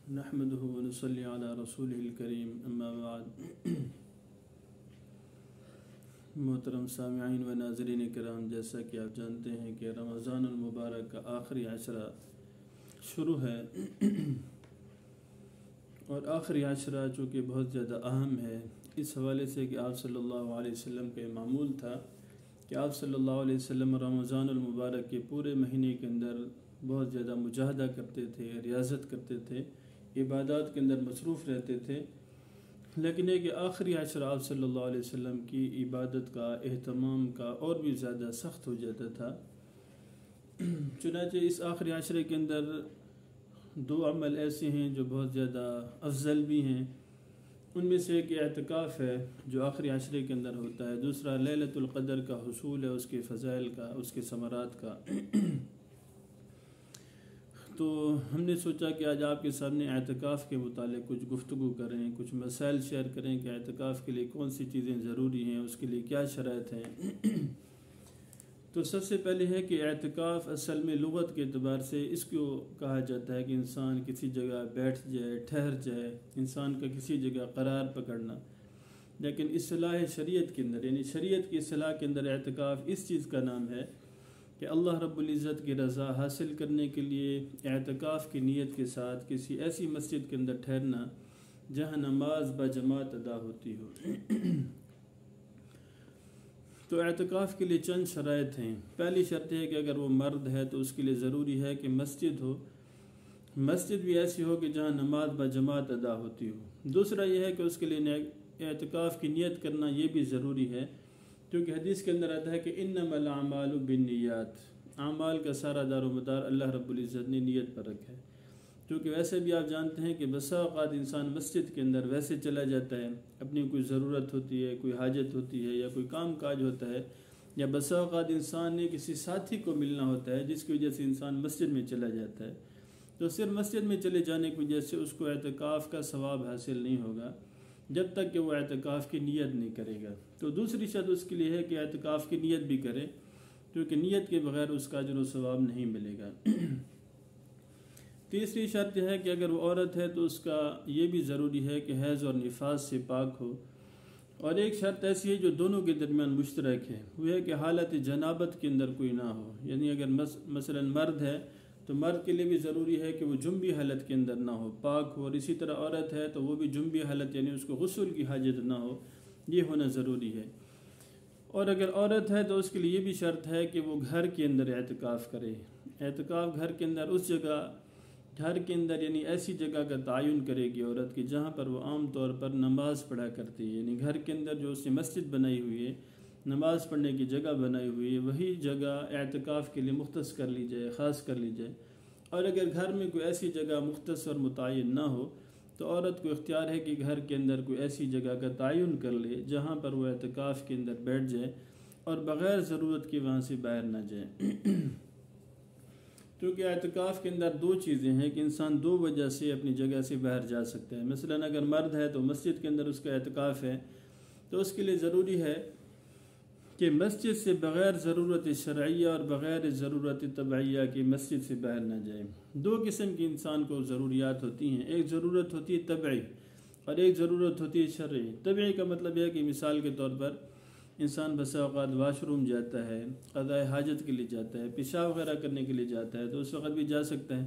نحمده ونصلي على رسوله الكريم اما بعد محترم سامعین و ناظرین کرام، جیسا کہ آپ جانتے ہیں کہ رمضان المبارک کا آخری عشرہ شروع ہے اور آخری عشرہ چونکہ بہت زیادہ اہم ہے اس حوالے سے کہ آپ صلی اللہ علیہ وسلم کا معمول تھا کہ آپ صلی اللہ علیہ وسلم رمضان المبارک کے پورے مہینے کے اندر بہت زیادہ مجاہدہ کرتے تھے، ریاضت کرتے تھے، عبادات کے اندر مصروف رہتے تھے، لیکن یہ کہ آخری عشرہ آپ صلی اللہ علیہ وسلم کی عبادت کا، اہتمام کا اور بھی زیادہ سخت ہو جاتا تھا۔ چنانچہ اس آخری عشرے کے اندر دو عمل ایسے ہیں جو بہت زیادہ افضل بھی ہیں۔ ان میں سے ایک اعتکاف ہے جو آخری عشرے کے اندر ہوتا ہے، دوسرا لیلۃ القدر کا حصول ہے، اس کے فضائل کا، اس کے ثمرات کا۔ تو ہم نے سوچا کہ آج آپ کے سامنے اعتکاف کے متعلق کچھ گفتگو کریں، کچھ مسائل شیئر کریں کہ اعتکاف کے لیے کون سی چیزیں ضروری ہیں، اس کے لیے کیا شرائط ہیں۔ تو سب سے پہلے ہے کہ اعتکاف اصل میں لغت کے اعتبار سے اس کو کہا جاتا ہے کہ انسان کسی جگہ بیٹھ جائے، ٹھہر جائے، انسان کا کسی جگہ قرار پکڑنا۔ لیکن اصطلاح شریعت کے اندر، یعنی شریعت کی اصطلاح کے اندر اعتکاف اس چیز کا نام ہے کہ اللہ رب العزت کی رضا حاصل کرنے کے لیے اعتکاف کی نیت کے ساتھ کسی ایسی مسجد کے اندر ٹھہرنا جہاں نماز بجماعت ادا ہوتی ہو۔ تو اعتکاف کے لیے چند شرائط ہیں۔ پہلی شرط ہے کہ اگر وہ مرد ہے تو اس کے لیے ضروری ہے کہ مسجد ہو، مسجد بھی ایسی ہو کہ جہاں نماز بجماعت ادا ہوتی ہو۔ دوسرا یہ ہے کہ اس کے لیے اعتکاف کی نیت کرنا یہ بھی ضروری ہے، کیونکہ حدیث کے اندر آتا ہے کہ انما الاعمال بالنیات، اعمال کا سارا دار و مدار اللہ رب العزت نے نیت پر رکھا ہے۔ کیونکہ ویسے بھی آپ جانتے ہیں کہ بسا اوقات انسان مسجد کے اندر ویسے چلا جاتا ہے، اپنی کوئی ضرورت ہوتی ہے، کوئی حاجت ہوتی ہے یا کوئی کام کاج ہوتا ہے، یا بسا اوقات انسان نے کسی ساتھی کو ملنا ہوتا ہے جس کی وجہ سے انسان مسجد میں چلا جاتا ہے۔ تو صرف مسجد میں چلے جانے کی وجہ سے اس کو اعتکاف کا ثواب حاصل نہیں ہوگا جب تک کہ وہ اعتکاف کی نیت نہیں کرے گا۔ تو دوسری شرط اس کے لیے ہے کہ اعتکاف کی نیت بھی کرے، کیونکہ نیت کے بغیر اس کا اجر و ثواب نہیں ملے گا۔ تیسری شرط یہ ہے کہ اگر وہ عورت ہے تو اس کا یہ بھی ضروری ہے کہ حیض اور نفاس سے پاک ہو۔ اور ایک شرط ایسی ہے جو دونوں کے درمیان مشترک ہے، وہ ہے کہ حالت جنابت کے اندر کوئی نہ ہو۔ یعنی اگر مثلا مرد ہے تو مرد کے لیے بھی ضروری ہے کہ وہ جنبی حالت کے اندر نہ ہو، پاک ہو، اور اسی طرح عورت ہے تو وہ بھی جنبی حالت یعنی اس کو غسل کی حاجت نہ ہو، یہ ہونا ضروری ہے۔ اور اگر عورت ہے تو اس کے لیے یہ بھی شرط ہے کہ وہ گھر کے اندر اعتکاف کرے۔ اعتکاف گھر کے اندر اس جگہ، گھر کے اندر یعنی ایسی جگہ کا تعین کرے گی عورت کی جہاں پر وہ عام طور پر نماز پڑھا کرتی ہے، یعنی گھر کے اندر جو اس نے مسجد بنائی ہوئی ہے، نماز پڑھنے کی جگہ بنائی ہوئی ہے، وہی جگہ اعتکاف کے لیے مختص کر لی جائے، خاص کر لی جائے۔ اور اگر گھر میں کوئی ایسی جگہ مختص اور متعین نہ ہو تو عورت کو اختیار ہے کہ گھر کے اندر کوئی ایسی جگہ کا تعین کر لے جہاں پر وہ اعتکاف کے اندر بیٹھ جائے اور بغیر ضرورت کے وہاں سے باہر نہ جائے۔ کیونکہ اعتکاف کے اندر دو چیزیں ہیں کہ انسان دو وجہ سے اپنی جگہ سے باہر جا سکتا ہے۔ مثلا اگر مرد ہے تو مسجد کے اندر اس کا اعتکاف ہے تو اس کے لیے ضروری ہے کہ مسجد سے بغیر ضرورت شرعیہ اور بغیر ضرورت طبعیہ کی مسجد سے باہر نہ جائے۔ دو قسم کی انسان کو ضروریات ہوتی ہیں، ایک ضرورت ہوتی ہے طبعی اور ایک ضرورت ہوتی ہے شرعی۔ طبعی کا مطلب ہے کہ مثال کے طور پر انسان بسا اوقات واش روم جاتا ہے، قضاء حاجت کے لیے جاتا ہے، پیشاب وغیرہ کرنے کے لیے جاتا ہے تو اس وقت بھی جا سکتا ہے۔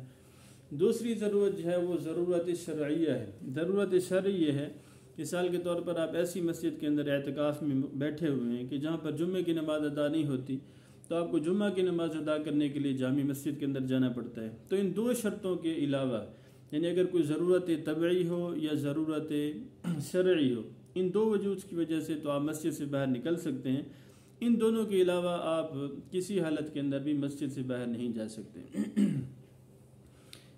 دوسری ضرورت جو ہے وہ ضرورت شرعیہ ہے۔ ضرورت شرعی یہ ہے، مثال کے طور پر آپ ایسی مسجد کے اندر اعتکاف میں بیٹھے ہوئے ہیں کہ جہاں پر جمعے کی نماز ادا نہیں ہوتی، تو آپ کو جمعہ کی نماز ادا کرنے کے لیے جامع مسجد کے اندر جانا پڑتا ہے۔ تو ان دو شرطوں کے علاوہ، یعنی اگر کوئی ضرورت طبعی ہو یا ضرورت شرعی ہو، ان دو وجوہ کی وجہ سے تو آپ مسجد سے باہر نکل سکتے ہیں۔ ان دونوں کے علاوہ آپ کسی حالت کے اندر بھی مسجد سے باہر نہیں جا سکتے۔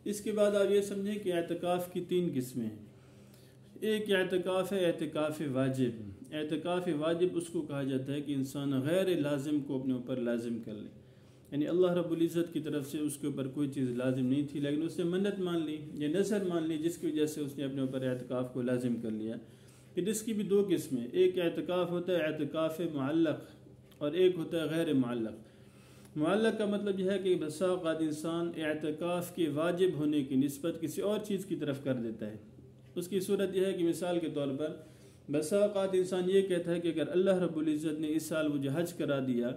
اس کے بعد آپ یہ سمجھیں کہ اعتکاف کی تین قسمیں ہیں۔ ایک اعتکاف ہے اعتکاف واجب۔ اعتکاف واجب اس کو کہا جاتا ہے کہ انسان غیر لازم کو اپنے اوپر لازم کر لے، یعنی اللہ رب العزت کی طرف سے اس کے اوپر کوئی چیز لازم نہیں تھی لیکن اس نے منت مان لی یا نذر مان لی جس کی وجہ سے اس نے اپنے اوپر اعتکاف کو لازم کر لیا۔ پھر اس کی بھی دو قسمیں، ایک اعتکاف ہوتا ہے اعتکاف معلق اور ایک ہوتا ہے غیر معلق۔ معلق کا مطلب یہ ہے کہ بسا اوقات انسان اعتکاف کے واجب ہونے کی نسبت کسی اور چیز کی طرف کر دیتا ہے۔ اس کی صورت یہ ہے کہ مثال کے طور پر بسا اوقات انسان یہ کہتا ہے کہ اگر اللہ رب العزت نے اس سال مجھے حج کرا دیا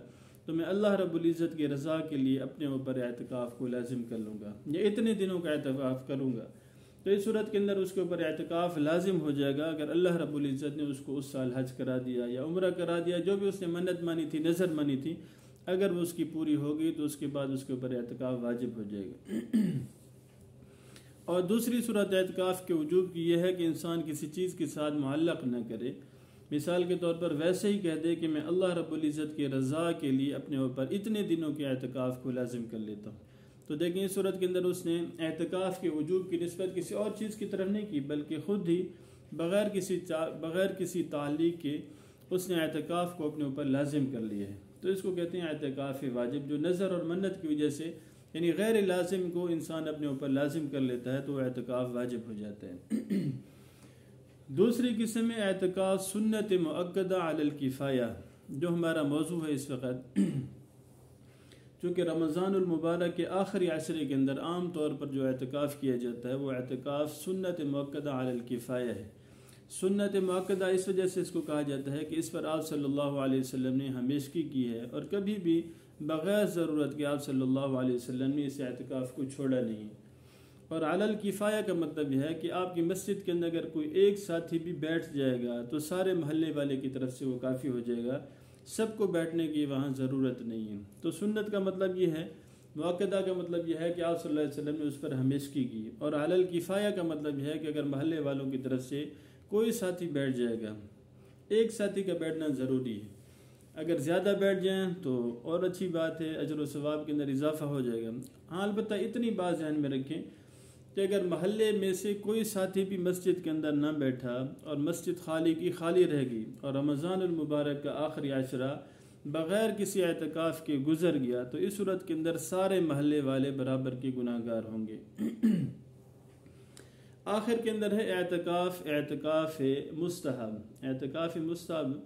تو میں اللہ رب العزت کی رضا کے لیے اپنے اوپر اعتکاف کو لازم کر لوں گا، یا اتنے دنوں کا اعتکاف کروں گا۔ تو اس صورت کے اندر اس کے اوپر اعتکاف لازم ہو جائے گا اگر اللہ رب العزت نے اس کو اس سال حج کرا دیا یا عمرہ کرا دیا، جو بھی اس نے منت مانی تھی، نظر مانی تھی، اگر وہ اس کی پوری ہوگی تو اس کے بعد اس کے اوپر اعتکاف واجب ہو جائے گا۔ اور دوسری صورت اعتکاف کے وجوب کی یہ ہے کہ انسان کسی چیز کے ساتھ معلق نہ کرے۔ مثال کے طور پر ویسے ہی کہہ دے کہ میں اللہ رب العزت کی رضا کے لیے اپنے اوپر اتنے دنوں کے اعتکاف کو لازم کر لیتا ہوں۔ تو دیکھیں اس صورت کے اندر اس نے اعتکاف کے وجوب کی نسبت کسی اور چیز کی طرف نہیں کی، بلکہ خود ہی بغیر کسی تعلیق کے اس نے اعتکاف کو اپنے اوپر لازم کر لیا ہے۔ تو اس کو کہتے ہیں اعتکاف واجب، جو نظر اور منت کی وجہ سے یعنی غیر لازم کو انسان اپنے اوپر لازم کر لیتا ہے تو اعتکاف واجب ہو جاتا ہے۔ دوسری قسم میں اعتکاف سنت مؤکدہ علی الکفایہ، جو ہمارا موضوع ہے اس وقت۔ چونکہ رمضان المبارک کے آخری عشرے کے اندر عام طور پر جو اعتکاف کیا جاتا ہے وہ اعتکاف سنت مؤکدہ علی الکفایہ ہے۔ سنت مؤکدہ اس وجہ سے اس کو کہا جاتا ہے کہ اس پر آپ صلی اللہ علیہ وسلم نے ہمیشگی کی ہے، اور کبھی بھی بغیر ضرورت کہ آپ صلی اللہ علیہ وسلم نے اس اعتکاف کو چھوڑا نہیں۔ اور علی الکفایہ کا مطلب یہ ہے کہ آپ کی مسجد کے اندر اگر کوئی ایک ساتھی بھی بیٹھ جائے گا تو سارے محلے والے کی طرف سے وہ کافی ہو جائے گا، سب کو بیٹھنے کی وہاں ضرورت نہیں ہے۔ تو سنت کا مطلب یہ ہے، مؤکدہ کا مطلب یہ ہے کہ آپ صلی اللہ علیہ وسلم نے اس پر ہمیشگی کی، اور علی الکفایہ کا مطلب یہ ہے کہ اگر محلے والوں کی طرف سے کوئی ساتھی بیٹھ جائے گا، ایک ساتھی کا بیٹھنا ضروری ہے۔ اگر زیادہ بیٹھ جائیں تو اور اچھی بات ہے، اجر و ثواب کے اندر اضافہ ہو جائے گا۔ ہاں البتہ اتنی بات ذہن میں رکھیں کہ اگر محلے میں سے کوئی ساتھی بھی مسجد کے اندر نہ بیٹھا اور مسجد خالی کی خالی رہ گئی اور رمضان المبارک کا آخری عشرہ بغیر کسی اعتکاف کے گزر گیا تو اس صورت کے اندر سارے محلے والے برابر کے گناہ گار ہوں گے۔ آخر کے اندر ہے اعتکاف مستحب۔ اعتکاف مستحب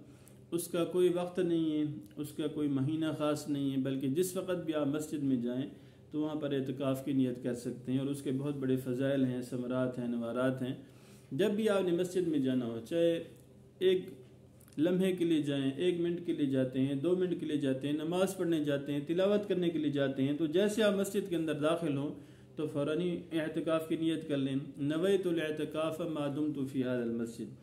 اس کا کوئی وقت نہیں ہے، اس کا کوئی مہینہ خاص نہیں ہے، بلکہ جس وقت بھی آپ مسجد میں جائیں تو وہاں پر اعتکاف کی نیت کر سکتے ہیں، اور اس کے بہت بڑے فضائل ہیں، ثمرات ہیں، نوارات ہیں۔ جب بھی آپ نے مسجد میں جانا ہو، چاہے ایک لمحے کے لیے جائیں، 1 منٹ کے لیے جاتے ہیں، 2 منٹ کے لیے جاتے ہیں، نماز پڑھنے جاتے ہیں، تلاوت کرنے کے لیے جاتے ہیں، تو جیسے آپ مسجد کے اندر داخل ہوں تو فوراً اعتکاف کی نیت کر لیں۔ نویت الاعتکاف ما دمت فی ھذا المسجد،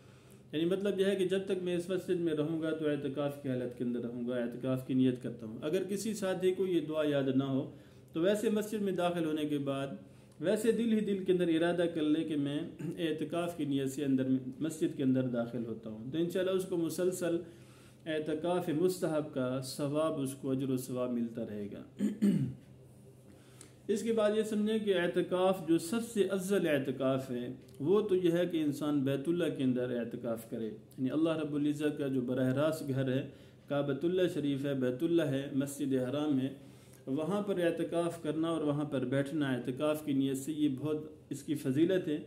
یعنی مطلب یہ ہے کہ جب تک میں اس مسجد میں رہوں گا تو اعتکاف کی حالت کے اندر رہوں گا، اعتکاف کی نیت کرتا ہوں۔ اگر کسی ساتھی کو یہ دعا یاد نہ ہو تو ویسے مسجد میں داخل ہونے کے بعد ویسے دل ہی دل کے اندر ارادہ کر لے کہ میں اعتکاف کی نیت سے مسجد کے اندر داخل ہوتا ہوں، تو انشاءاللہ اس کو مسلسل اعتکاف مستحب کا ثواب، اس کو اجر و ثواب ملتا رہے گا۔ اس کے بعد یہ سمجھیں کہ اعتکاف جو سب سے افضل اعتکاف ہے وہ تو یہ ہے کہ انسان بیت اللہ کے اندر اعتکاف کرے، یعنی اللہ رب العزت کا جو براہ راست گھر ہے، کعبۃ اللہ شریف ہے، بیت اللہ ہے، مسجد حرام ہے، وہاں پر اعتکاف کرنا اور وہاں پر بیٹھنا اعتکاف کی نیت سے، یہ بہت اس کی فضیلت ہے،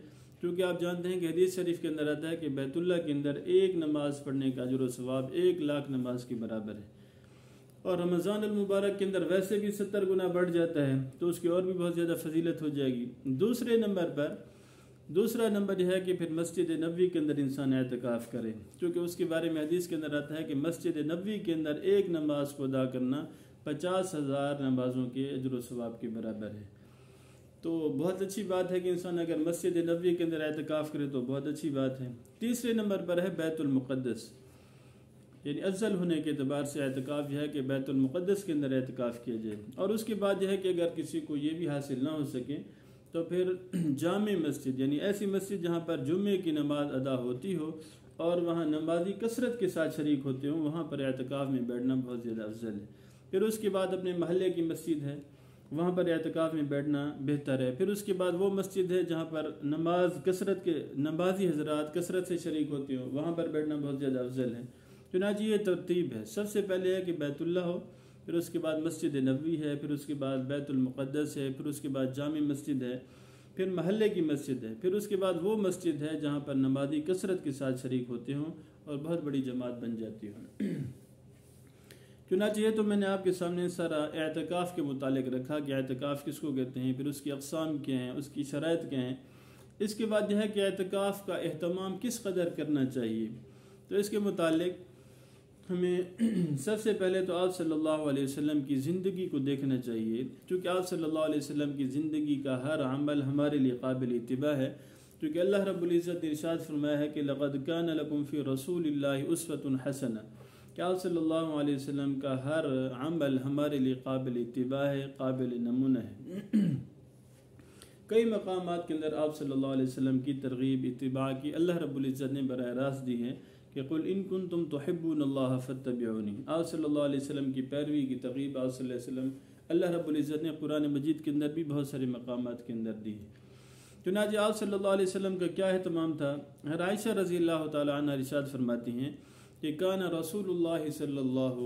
کیونکہ آپ جانتے ہیں کہ حدیث شریف کے اندر آتا ہے کہ بیت اللہ کے اندر ایک نماز پڑھنے کا اجر و ثواب 1,00,000 نماز کے برابر ہے، اور رمضان المبارک کے اندر ویسے بھی 70 گنا بڑھ جاتا ہے تو اس کی اور بھی بہت زیادہ فضیلت ہو جائے گی۔ دوسرا نمبر یہ ہے کہ پھر مسجد نبوی کے اندر انسان اعتکاف کرے، کیونکہ اس کے بارے میں حدیث کے اندر آتا ہے کہ مسجد نبوی کے اندر ایک نماز کو ادا کرنا 50,000 نمازوں کے اجر و ثواب کے برابر ہے۔ تو بہت اچھی بات ہے کہ انسان اگر مسجد نبوی کے اندر اعتکاف کرے تو بہت اچھی بات ہے۔ تیسرے نمبر پر ہے بیت المقدس، یعنی افضل ہونے کے اعتبار سے اعتکاف یہ ہے کہ بیت المقدس کے اندر اعتکاف کیا جائے، اور اس کے بعد یہ ہے کہ اگر کسی کو یہ بھی حاصل نہ ہو سکے تو پھر جامع مسجد، یعنی ایسی مسجد جہاں پر جمعے کی نماز ادا ہوتی ہو اور وہاں نمازی کثرت کے ساتھ شریک ہوتے ہوں، وہاں پر اعتکاف میں بیٹھنا بہت زیادہ افضل ہے۔ پھر اس کے بعد اپنے محلے کی مسجد ہے، وہاں پر اعتکاف میں بیٹھنا بہتر ہے۔ پھر اس کے بعد وہ مسجد ہے جہاں پر نمازی حضرات کثرت سے شریک ہوتے ہوں، وہاں پر بیٹھنا بہت زیادہ افضل ہے۔ چنانچہ یہ ترتیب ہے، سب سے پہلے ہے کہ بیت اللہ ہو، پھر اس کے بعد مسجد نبوی ہے، پھر اس کے بعد بیت المقدس ہے، پھر اس کے بعد جامع مسجد ہے، پھر محلے کی مسجد ہے، پھر اس کے بعد وہ مسجد ہے جہاں پر نمازی کثرت کے ساتھ شریک ہوتے ہوں اور بہت بڑی جماعت بن جاتی ہوں۔ چنانچہ یہ تو میں نے آپ کے سامنے سارا اعتکاف کے متعلق رکھا کہ اعتکاف کس کو کہتے ہیں، پھر اس کی اقسام کیا ہیں، اس کی شرائط کیا ہیں۔ اس کے بعد یہ ہے کہ اعتکاف کا اہتمام کس قدر کرنا چاہیے۔ تو اس کے متعلق ہمیں سب سے پہلے تو آپ صلی اللہ علیہ وسلم کی زندگی کو دیکھنا چاہیے، کیونکہ آپ صلی اللہ علیہ وسلم کی زندگی کا ہر عمل ہمارے لیے قابل اتباع ہے، کیونکہ اللہ رب العزت نے ارشاد فرمایا ہے کہ لَقَدْ كَانَ لَكُمْ فِي رَسُولِ اللَّهِ أُسْوَةٌ حَسَنَةٌ کہ آپ صلی اللہ علیہ وسلم کا ہر عمل ہمارے لیے قابل اتباع ہے، قابل نمونہ ہے۔ کئی مقامات کے اندر آپ صلی اللہ علیہ وسلم کی ترغیب اتباع کی اللہ رب العزت نے براہ راست دی ہے کہ قُلْ إِن كُنتُمْ تُحِبُّونَ اللَّهَ فَاتَّبِعُونِي۔ آپ صلی اللہ علیہ وسلم کی پیروی کی ترغیب آپ صلی اللہ علیہ وسلم اللہ رب العزت نے قرآن مجید کے اندر بھی بہت سارے مقامات کے اندر دی ہے۔ چنانچہ آپ صلی اللہ علیہ وسلم کا کیا اہتمام تھا؟ عائشہ رضی اللہ تعالی عنہ ارشاد فرماتی ہیں کہ کان رسول اللہ صلی اللہ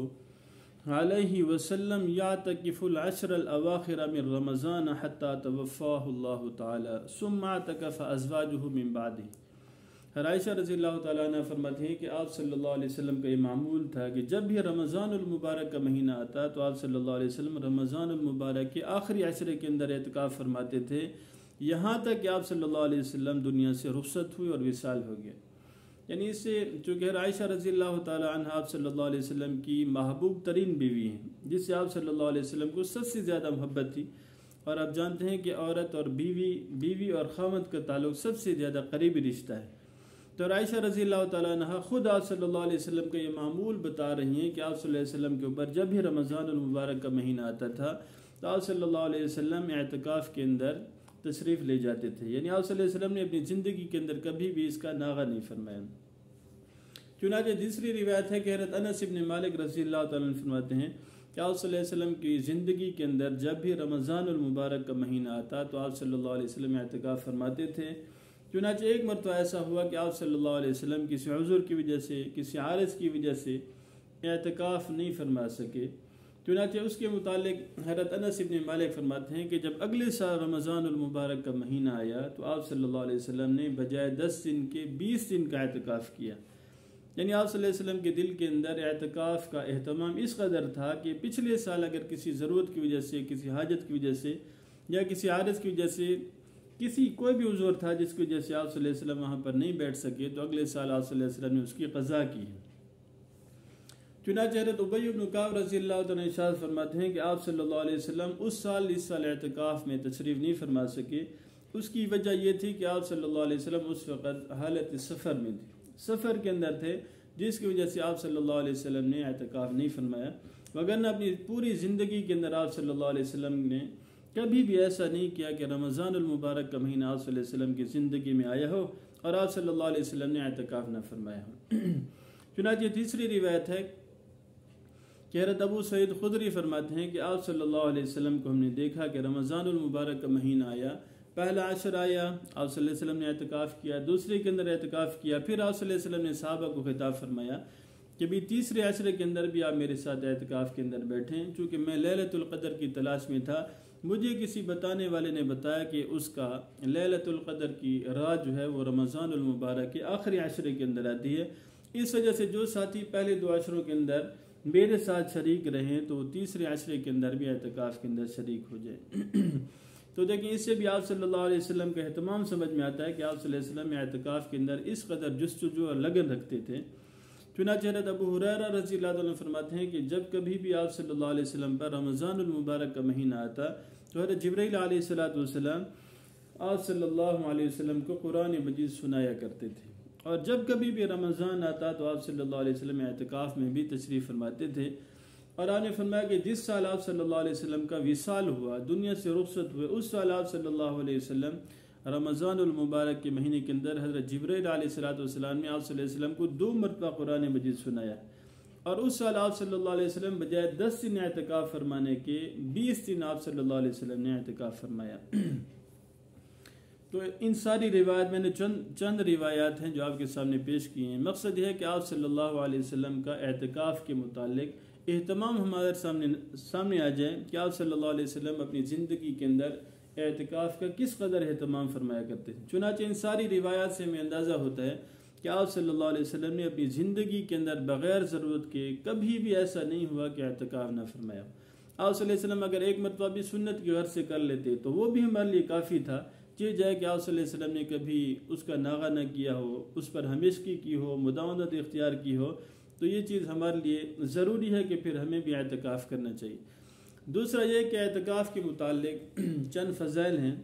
علیہ وسلم یعتکف العشر الاواخر من رمضان حتی توفاہ اللہ تعالی ثم اعتکف ازواجہ من بعدہ۔ عائشہ رضی اللہ تعالیٰ عنہ فرماتی ہیں کہ آپ صلی اللہ علیہ وسلم کا یہ معمول تھا کہ جب بھی رمضان المبارک کا مہینہ آتا تو آپ صلی اللہ علیہ وسلم رمضان المبارک کے آخری عشرے کے اندر اعتکاف فرماتے تھے، یہاں تک کہ آپ صلی اللہ علیہ وسلم دنیا سے رخصت ہوئے اور وصال ہو گئے۔ یعنی اس سے چونکہ عائشہ رضی اللہ تعالیٰ عنہ آپ صلی اللہ علیہ وسلم کی محبوب ترین بیوی ہیں، جس سے آپ صلی اللہ علیہ وسلم کو سب سے زیادہ محبت تھی، اور آپ جانتے ہیں کہ عورت اور بیوی اور خاوند کا تعلق سب سے زیادہ قریبی رشتہ ہے۔ تو عائشہ رضی اللہ تعالیٰ عنہ خود آپ صلی اللہ علیہ وسلم کا یہ معمول بتا رہی ہیں کہ آپ صلی اللہ علیہ وسلم کے اوپر جب بھی رمضان المبارک کا مہینہ آتا تھا تو آپ صلی اللہ علیہ وسلم اعتکاف کے اندر تشریف لے جاتے تھے، یعنی آپ صلی اللہ علیہ وسلم نے اپنی زندگی کے اندر کبھی بھی اس کا ناغہ نہیں فرمایا۔ چنانچہ دوسری روایت ہے کہ حضرت انس بن مالک رضی اللہ تعالیٰ عنہ فرماتے ہیں کہ آپ صلی اللہ علیہ وسلم کی زندگی کے اندر جب بھی رمضان المبارک کا مہینہ آتا تو آپ صلی اللہ علیہ وسلم اعتکاف فرماتے تھے۔ چنانچہ ایک مرتبہ ایسا ہوا کہ آپ صلی اللہ علیہ وسلم کسی عذر کی وجہ سے، کسی عارض کی وجہ سے اعتکاف نہیں فرما سکے۔ چنانچہ اس کے متعلق حضرت انس بن مالک فرماتے ہیں کہ جب اگلے سال رمضان المبارک کا مہینہ آیا تو آپ صلی اللہ علیہ وسلم نے بجائے 10 دن کے 20 دن کا اعتکاف کیا۔ یعنی آپ صلی اللہ علیہ وسلم کے دل کے اندر اعتکاف کا اہتمام اس قدر تھا کہ پچھلے سال اگر کسی ضرورت کی وجہ سے، کسی حاجت کی وجہ سے یا کسی عارض کی وجہ سے کوئی بھی عذر تھا جس کی وجہ سے آپ صلی اللہ علیہ وسلم وہاں پر نہیں بیٹھ سکے تو اگلے سال آپ صلی اللہ علیہ وسلم نے اس کی قضا کی ہے۔ چنانچہ حضرت ابی بن کعب رضی اللہ تعالیٰ عنہ ارشاد فرماتے ہیں کہ آپ صلی اللہ علیہ وسلم اس سال اعتکاف میں تشریف نہیں فرما سکے۔ اس کی وجہ یہ تھی کہ آپ صلی اللہ علیہ وسلم اس وقت حالت سفر میں تھے، سفر کے اندر تھے، جس کی وجہ سے آپ صلی اللہ علیہ وسلم نے اعتکاف نہیں فرمایا۔ وگرنہ اپنی پوری زندگی کے اندر آپ صلی اللہ علیہ وسلم نے کبھی بھی ایسا نہیں کیا کہ رمضان المبارک کا مہینہ آپ صلی اللہ علیہ وسلم کی زندگی میں آیا ہو اور آپ صلی اللہ علیہ وسلم نے اعتکاف نہ فرمایا ہو۔ چنانچہ تیسری روایت ہے کہ حضرت ابو سعید خدری فرماتے ہیں کہ آپ صلی اللہ علیہ وسلم کو ہم نے دیکھا کہ رمضان المبارک کا مہینہ آیا، پہلا عشر آیا، آپ صلی اللہ علیہ وسلم نے اعتکاف کیا، دوسرے کے اندر اعتکاف کیا، پھر آپ صلی اللہ علیہ وسلم نے صحابہ کو خطاب فرمایا کہ بھی تیسرے عشرے کے اندر بھی آپ میرے ساتھ اعتکاف کے اندر بیٹھیں، چونکہ میں لیلۃ القدر کی تلاش میں تھا۔ مجھے کسی بتانے والے نے بتایا کہ اس کا لیلۃ القدر کی رات جو ہے وہ رمضان المبارک کے آخری عشرے کے اندر آتی ہے۔ اس وجہ سے جو ساتھی پہلے 2 عشروں کے اندر میرے ساتھ شریک رہیں تو وہ تیسرے عشرے کے اندر بھی اعتکاف کے اندر شریک ہو جائے۔ تو دیکھیں اس سے بھی آپ صلی اللہ علیہ وسلم کا اہتمام سمجھ میں آتا ہے کہ آپ صلی اللہ علیہ وسلم اعتکاف کے اندر اس قدر جستجو اور لگن رکھتے تھے۔ چنانچہ حضرت ابو ہریرہ رضی اللہ عنہ فرماتے ہیں کہ جب کبھی بھی آپ صلی اللہ علیہ وسلم پر رمضان المبارک کا مہینہ آتا تو حضرت جبرائیل علیہ السلام آپ صلی اللہ علیہ وسلم کو قرآن مجید سنایا کرتے تھے، اور جب کبھی بھی رمضان آتا تو آپ صلی اللہ علیہ وسلم اعتکاف میں بھی تشریف فرماتے تھے۔ اور آپ نے فرمایا کہ جس سال آپ صلی اللہ علیہ وسلم کا وصال ہوا، دنیا سے رخصت ہوئے، اس سال آپ صلی اللہ علیہ وسلم رمضان المبارک کے مہینے کے اندر حضرت جبرائیل علیہ السلام نے آپ صلی اللہ علیہ وسلم کو 2 مرتبہ قرآن مجید سنایا، اور اس سال آپ صلی اللہ علیہ وسلم بجائے 10 دن اعتکاف فرمانے کے 20 دن آپ صلی اللہ علیہ وسلم نے اعتکاف فرمایا۔ تو ان ساری روایات میں نے چند روایات ہیں جو آپ کے سامنے پیش کی ہیں۔ مقصد یہ ہے کہ آپ صلی اللہ علیہ وسلم کا اعتکاف کے متعلق اہتمام ہمارے سامنے آ جائے کہ آپ صلی اللہ علیہ وسلم اپنی زندگی کے اندر اعتکاف کا کس قدر اہتمام فرمایا کرتے ہیں۔ چنانچہ ان ساری روایات سے ہمیں اندازہ ہوتا ہے کہ آپ صلی اللہ علیہ وسلم نے اپنی زندگی کے اندر بغیر ضرورت کے کبھی بھی ایسا نہیں ہوا کہ اعتکاف نہ فرمایا۔ آپ صلی اللہ علیہ وسلم اگر ایک مرتبہ بھی سنت کے غرض سے کر لیتے تو وہ بھی ہمارے لیے کافی تھا۔ یہ جائے کہ آپ صلی اللہ علیہ وسلم نے کبھی اس کا ناغہ نہ کیا ہو، اس پر ہمیشگی کی ہو، مداومت اختیار کی ہو، تو یہ چیز ہمارے لیے ضروری ہے کہ پھر ہمیں بھی اعتکاف کرنا چاہیے۔ دوسرا یہ کہ اعتکاف کے متعلق چند فضائل ہیں۔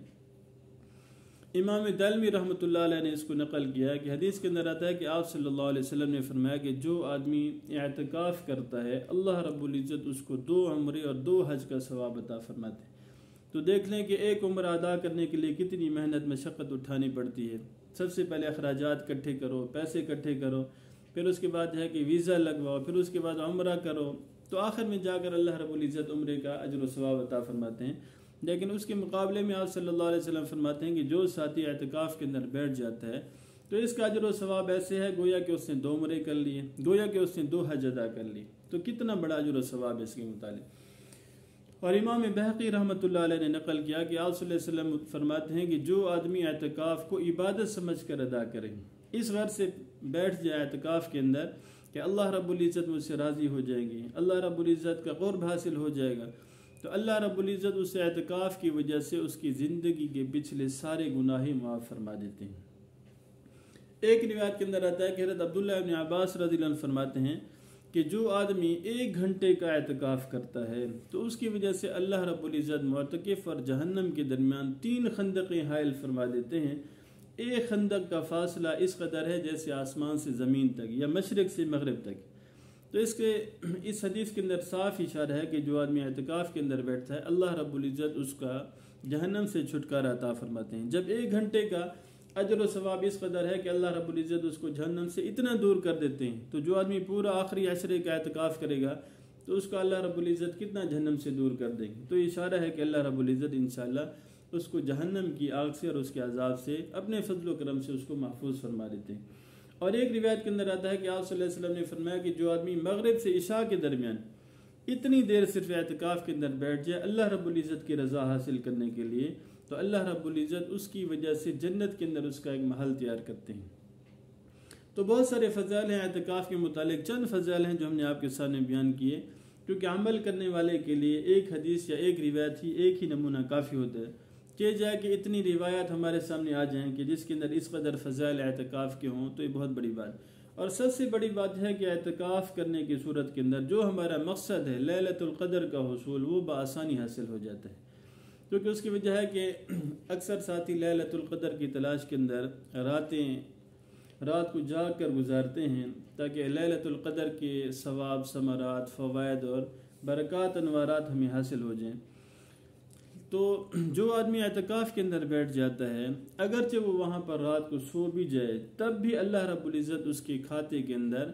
امام دلمی رحمۃ اللہ علیہ نے اس کو نقل کیا کہ حدیث کے اندر آتا ہے کہ آپ صلی اللہ علیہ وسلم نے فرمایا کہ جو آدمی اعتکاف کرتا ہے اللہ رب العزت اس کو 2 عمرے اور 2 حج کا ثواب عطا فرماتے ہیں۔ تو دیکھ لیں کہ ایک عمرہ ادا کرنے کے لیے کتنی محنت مشقت اٹھانی پڑتی ہے۔ سب سے پہلے اخراجات اکٹھے کرو، پیسے اکٹھے کرو، پھر اس کے بعد ہے کہ ویزا لگواؤ، پھر اس کے بعد عمرہ کرو، تو آخر میں جا کر اللہ رب العزت عمرے کا اجر و ثواب عطا فرماتے ہیں۔ لیکن اس کے مقابلے میں آپ صلی اللہ علیہ وسلم فرماتے ہیں کہ جو ساتھی اعتکاف کے اندر بیٹھ جاتا ہے تو اس کا اجر و ثواب ایسے ہے گویا کہ اس نے 2 عمرے کر لیے، گویا کہ اس نے 2 حج ادا کر لی، تو کتنا بڑا اجر و ثواب ہے اس کے متعلق۔ اور امام بہقی رحمۃ اللہ علیہ نے نقل کیا کہ آپ صلی اللہ علیہ وسلم فرماتے ہیں کہ جو آدمی اعتکاف کو عبادت سمجھ کر ادا کرے، اس غرض سے بیٹھ جائے اعتکاف کے اندر کہ اللہ رب العزت مجھ سے راضی ہو جائیں گی، اللہ رب العزت کا قرب حاصل ہو جائے گا، تو اللہ رب العزت اس اعتکاف کی وجہ سے اس کی زندگی کے پچھلے سارے گناہ معاف فرما دیتے ہیں۔ ایک روایت کے اندر آتا ہے کہ حضرت عبداللہ ابن عباس رضی اللہ عنہ فرماتے ہیں کہ جو آدمی 1 گھنٹے کا اعتکاف کرتا ہے تو اس کی وجہ سے اللہ رب العزت معتکف اور جہنم کے درمیان 3 خندقیں حائل فرما دیتے ہیں۔ ایک خندق کا فاصلہ اس قدر ہے جیسے آسمان سے زمین تک یا مشرق سے مغرب تک۔ تو اس حدیث کے اندر صاف اشارہ ہے کہ جو آدمی اعتکاف کے اندر بیٹھتا ہے اللہ رب العزت اس کا جہنم سے چھٹکارا عطا فرماتے ہیں۔ جب 1 گھنٹے کا اجر و ثواب اس قدر ہے کہ اللہ رب العزت اس کو جہنم سے اتنا دور کر دیتے ہیں، تو جو آدمی پورا آخری عشرے کا اعتکاف کرے گا تو اس کو اللہ رب العزت کتنا جہنم سے دور کر دیں گے۔ تو یہ اشارہ ہے کہ اللہ رب العزت انشاءاللہ اس کو جہنم کی آگ سے اور اس کے عذاب سے اپنے فضل و کرم سے اس کو محفوظ فرما دیتے ہیں۔ اور ایک روایت کے اندر آتا ہے کہ آپ صلی اللہ علیہ وسلم نے فرمایا کہ جو آدمی مغرب سے عشاء کے درمیان اتنی دیر صرف اعتکاف کے اندر بیٹھ جائے اللہ رب العزت کی رضا حاصل کرنے کے لیے، تو اللہ رب العزت اس کی وجہ سے جنت کے اندر اس کا ایک محل تیار کرتے ہیں۔ تو بہت سارے فضائل ہیں اعتکاف کے متعلق، چند فضائل ہیں جو ہم نے آپ کے سامنے بیان کیے، کیونکہ عمل کرنے والے کے لیے ایک حدیث یا ایک روایت ہی ایک ہی نمونہ کافی ہوتا ہے۔ کہ جائے کہ اتنی روایات ہمارے سامنے آ جائیں کہ جس کے اندر اس قدر فضائل اعتکاف کے ہوں تو یہ بہت بڑی بات۔ اور سب سے بڑی بات ہے کہ اعتکاف کرنے کی صورت کے اندر جو ہمارا مقصد ہے لیلۃ القدر کا حصول، وہ بآسانی حاصل ہو جاتا ہے، کیونکہ اس کی وجہ ہے کہ اکثر ساتھی لیلۃ القدر کی تلاش کے اندر رات کو جاگ کر گزارتے ہیں تاکہ لیلۃ القدر کے ثواب، ثمرات، فوائد اور برکات، انوارات ہمیں حاصل ہو جائیں۔ تو جو آدمی اعتکاف کے اندر بیٹھ جاتا ہے اگرچہ وہ وہاں پر رات کو سو بھی جائے تب بھی اللہ رب العزت اس کے کھاتے کے اندر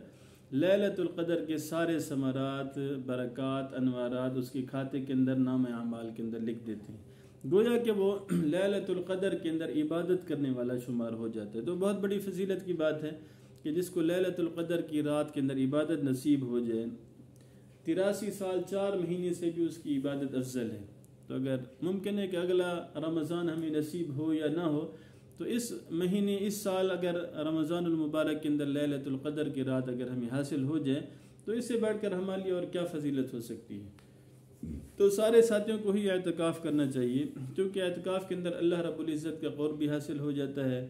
لیلۃ القدر کے سارے ثمرات، برکات، انوارات اس کے کھاتے کے اندر نام اعمال کے اندر لکھ دیتے ہیں، گویا کہ وہ لیلۃ القدر کے اندر عبادت کرنے والا شمار ہو جاتا ہے۔ تو بہت بڑی فضیلت کی بات ہے کہ جس کو لیلۃ القدر کی رات کے اندر عبادت نصیب ہو جائے، 83 سال 4 مہینے سے بھی اس کی عبادت افضل ہے۔ تو اگر ممکن ہے کہ اگلا رمضان ہمیں نصیب ہو یا نہ ہو، تو اس مہینے، اس سال اگر رمضان المبارک کے اندر لیلۃ القدر کی رات اگر ہمیں حاصل ہو جائے تو اس سے بڑھ کر ہمارے لیے اور کیا فضیلت ہو سکتی ہے۔ تو سارے ساتھیوں کو ہی اعتکاف کرنا چاہیے، کیونکہ اعتکاف کے اندر اللہ رب العزت کا قرب بھی حاصل ہو جاتا ہے،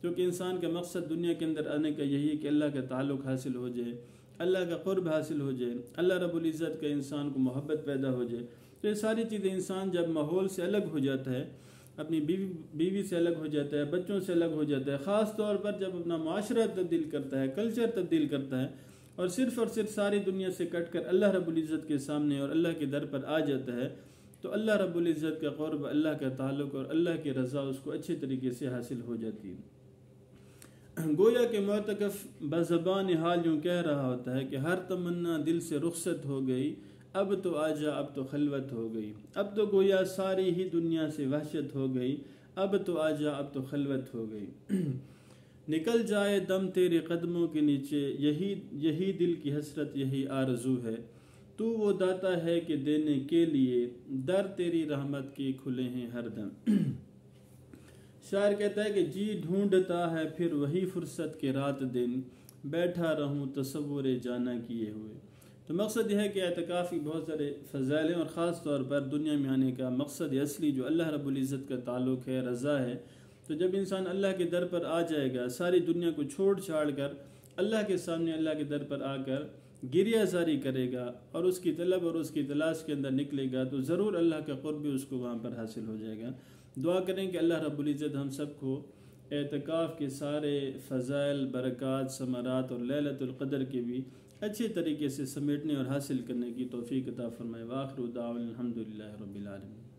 کیونکہ انسان کا مقصد دنیا کے اندر آنے کا یہی ہے کہ اللہ کا تعلق حاصل ہو جائے، اللہ کا قرب حاصل ہو جائے، اللہ رب العزت کا انسان کو محبت پیدا ہو جائے۔ تو یہ ساری چیزیں انسان جب ماحول سے الگ ہو جاتا ہے، اپنی بیوی سے الگ ہو جاتا ہے، بچوں سے الگ ہو جاتا ہے، خاص طور پر جب اپنا معاشرہ تبدیل کرتا ہے، کلچر تبدیل کرتا ہے، اور صرف ساری دنیا سے کٹ کر اللہ رب العزت کے سامنے اور اللہ کے در پر آ جاتا ہے، تو اللہ رب العزت کا قرب، اللہ کا تعلق اور اللہ کی رضا اس کو اچھے طریقے سے حاصل ہو جاتی ہے۔ گویا کہ معتکف بزبان حال یوں کہہ رہا ہوتا ہے کہ ہر تمنا دل سے رخصت ہو گئی، اب تو آجا، اب تو خلوت ہو گئی، اب تو گویا ساری ہی دنیا سے وحشت ہو گئی، اب تو آجا، اب تو خلوت ہو گئی، نکل جائے دم تیرے قدموں کے نیچے، یہی دل کی حسرت، یہی آرزو ہے، تو وہ داتا ہے کہ دینے کے لیے در تیری رحمت کے کھلے ہیں ہر دم۔ شاعر کہتا ہے کہ جی ڈھونڈتا ہے پھر وہی فرصت کے رات دن، بیٹھا رہوں تصور جانا کیے ہوئے۔ تو مقصد یہ ہے کہ اعتکاف کی بہت سارے فضائل ہیں، اور خاص طور پر دنیا میں آنے کا مقصد اصلی جو اللہ رب العزت کا تعلق ہے، رضا ہے۔ تو جب انسان اللہ کے در پر آ جائے گا، ساری دنیا کو چھوڑ چھاڑ کر اللہ کے سامنے اللہ کے در پر آ کر گریہ زاری کرے گا اور اس کی طلب اور اس کی تلاش کے اندر نکلے گا، تو ضرور اللہ کا قرب بھی اس کو وہاں پر حاصل ہو جائے گا۔ دعا کریں کہ اللہ رب العزت ہم سب کو اعتکاف کے سارے فضائل، برکات، ثمرات اور لیلۃ القدر کے بھی اچھے طریقے سے سمیٹنے اور حاصل کرنے کی توفیق عطا فرمائے۔ وآخر دعوانا الحمدللہ رب العالمین۔